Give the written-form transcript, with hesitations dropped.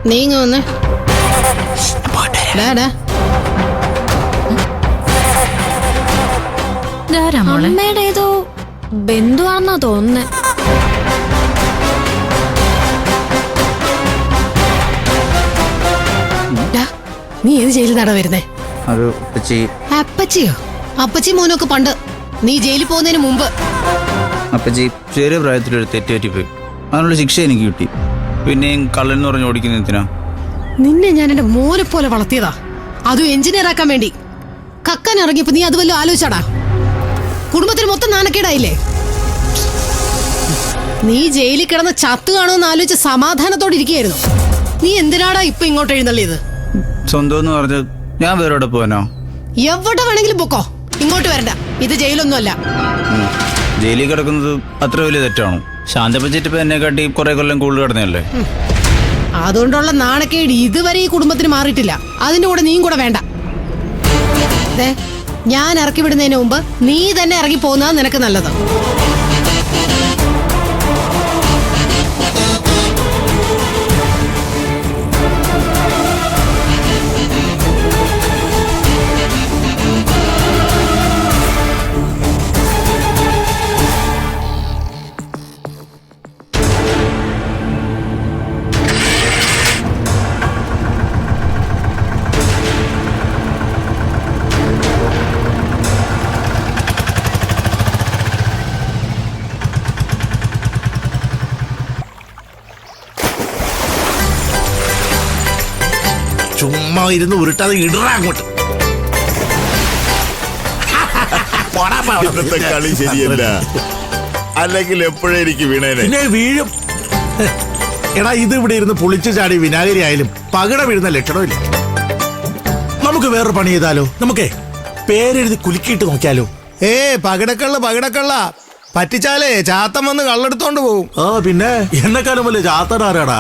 നീങ്ങ വന്നേ. അമ്മയുടെ ഏതോ ബന്ധുവാണെന്നാ തോന്നുന്നേ. നീ ഏത് ജയിലിൽ നടാ വരുന്നേ? അപ്പച്ചിയോ? അപ്പച്ചി മോനൊക്കെ പണ്ട് നീ ജയിലിൽ പോകുന്നതിന് മുമ്പ്. അപ്പച്ചി ചെറിയ പ്രായത്തിലൊരു തെറ്റ് പറ്റിപ്പോയി. അതിനുള്ള ശിക്ഷ എനിക്ക് കിട്ടി. പിന്നെയും കള്ളൻ പറഞ്ഞ് ഓടിക്കുന്ന എന്തിനാ? നിന്നെ ഞാൻ എന്റെ മോനെ പോലെ വളർത്തിയതാ, അതും എഞ്ചിനീയർ ആക്കാൻ വേണ്ടി. കക്കാൻ ഇറങ്ങിയപ്പോ നീ അത് വല്ലതും ആലോചിച്ചാടാ? കുടുംബത്തിന് മൊത്തം നാണക്കേടായില്ലേ? നീ ജയിലിൽ കിടന്ന് ചത്തു കാണുമെന്ന് ആലോചിച്ച് സമാധാനത്തോടെ ഇരിക്കുകയായിരുന്നു. നീ എന്തിനാടാ ഇപ്പൊ ഇങ്ങോട്ട് എഴുന്നള്ളിയത്? സ്വന്തം എന്ന് പറഞ്ഞ് ഞാൻ വേറെ പോവാനോ? എവിടെ വേണമെങ്കിലും പൊക്കോ, ഇങ്ങോട്ട് വരണ്ട. ഇത് ജയിലൊന്നുമല്ല. ജയിലിൽ കിടക്കുന്നത് അത്ര വലിയ തെറ്റാണോ? ശാന്തപ്പച്ചിട്ട് ഇപ്പൊ എന്നെ കാട്ടി കുറെ കൊല്ലം കൂടുതൽ കിടന്നല്ലേ. അതുകൊണ്ടുള്ള നാണക്കേട് ഇതുവരെ ഈ കുടുംബത്തിന് മാറിയിട്ടില്ല. അതിന്റെ കൂടെ നീയും കൂടെ വേണ്ട. ഞാൻ ഇറക്കി വിടുന്നതിന് മുമ്പ് നീ തന്നെ ഇറങ്ങി പോകുന്നതാ നിനക്ക് നല്ലത്. ചുമ്മാ ഇരുന്ന് ഉരുട്ടാതെ ഇടറ അങ്ങോട്ട്. കളി ശരിയല്ല, അല്ലെങ്കിൽ എപ്പോഴേ എനിക്ക് വീണേനെ. പിന്നെ വീഴും. എടാ, ഇത് ഇവിടെ ഇരുന്ന് പൊളിച്ചു ചാടി വിനാഗിരി ആയാലും പകട വീഴുന്ന ലക്ഷണമില്ല. നമുക്ക് വേറൊരു പണി ചെയ്താലോ? നമുക്കേ പേരെഴുതി കുലുക്കിയിട്ട് നോക്കിയാലോ? പകിടക്കള്ള പറ്റിച്ചാലേ ചാത്തം വന്ന് കള്ളെടുത്തോണ്ട് പോകും. പിന്നെ എന്നെക്കാളും വലിയ ചാത്തനാരാടാ.